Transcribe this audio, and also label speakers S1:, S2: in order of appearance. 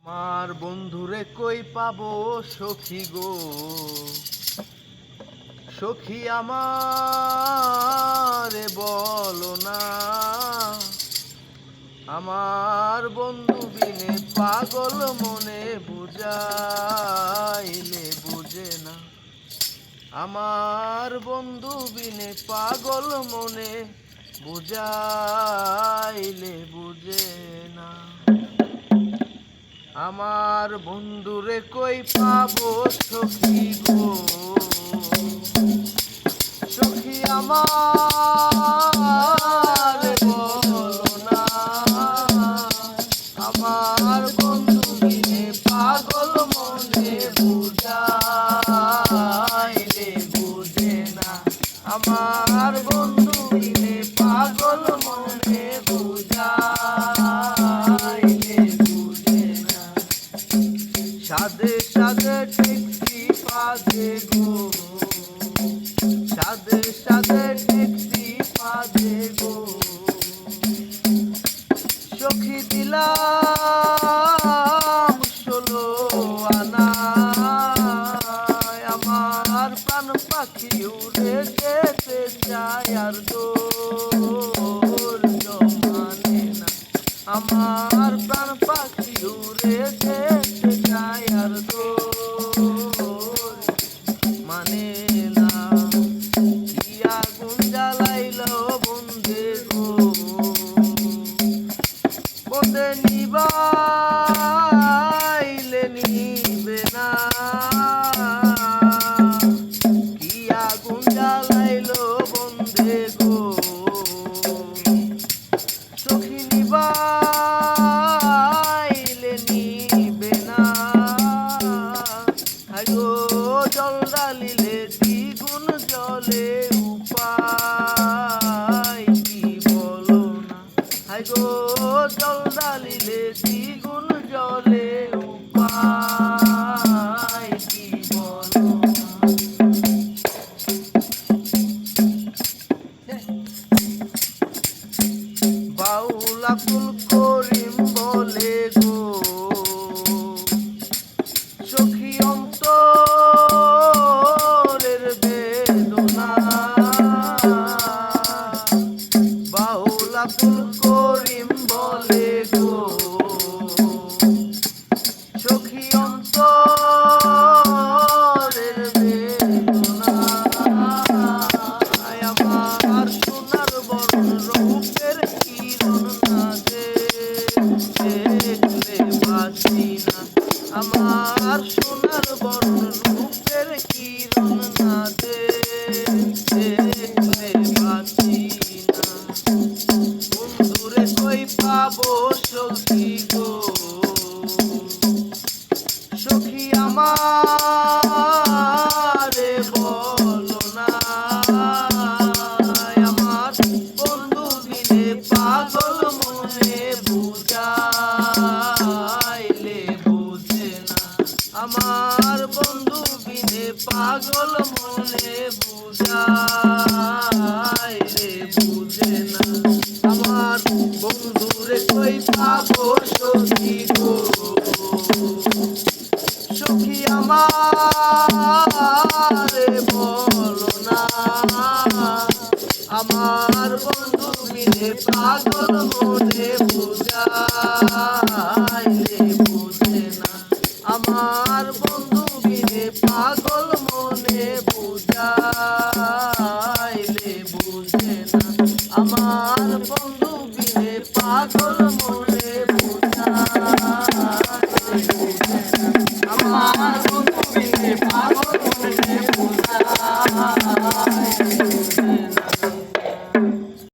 S1: আমার বন্ধুরে কই পাবো সখী গো, সখী আমারে বলো না। আমার বন্ধু বিনে পাগল মনে বুঝাইলে বুঝে না। আমার বন্ধু বিনে পাগল মনে বুঝাইলে বুঝে না। আমার বন্ধুরে কই পাবো সখী গো, সখী আমার বলো না। আমার বন্ধু বিনে পাগল মনে বুঝাইলে বুঝে না। আমার বন্ধু বিনে পাগল মনে বুঝাইলে বুঝে না। সাদে সাদে টেক্সি পাদে গো, সাদে সাদে টেক্সি পাদে গো, সখী দিলাম 16 আনা। আমার প্রাণ পাখি উড়ে যেতে চায় আর ধৈর্য মানে না। আমার প্রাণ পাখি উড়ে যেতে চায় আর মানে না। কি আগুন জ্বালাইল বন্ধে গো, বন্ধে নিবাইলে নিবে না। কি আগুন জ্বালাইল বন্ধে গো, সখী নিবাইলে নিবে না। হাইগো জল ঢালিলে দ্বিগুণ জলে উপায় কি বলো না। হাইগো জল ঢালিলে দ্বিগুণ জলে উপায় কি বলো না। বাউল আব্দুল করিম বলে গো, সখী অন্তরের বেদনা। বাউল আব্দুল করিম বলে গো, সখী অন্তরের বেদনা। আমার সোনার বরণ রূপের কিরণ না দেখলে বাঁচি না। আমার সোনার বরণ রূপের কিরণ না দেখলে বাঁচি না। বন্ধুরে কই পাবো সখী গো, সখী আমারে বলো না। আমার বন্ধু বিনে পাগল মনে বুঝাইলে বুঝে না। আমার বন্ধু বিনে পাগল মনে বুঝাইলে বুঝে না। আমার বন্ধুরে কই পাবো সখী গো, সখী আমারে বলো না। আমার বন্ধু বিনে পাগল মনে বুঝাইলে বুঝে না। আমার বন্ধু বিনে পাগল মনে বুঝাইলে বুঝে না। আমার বন্ধু বিনে পাগল মনে বুঝাইলে বুঝে না। আমার বন্ধু বিনে পাগল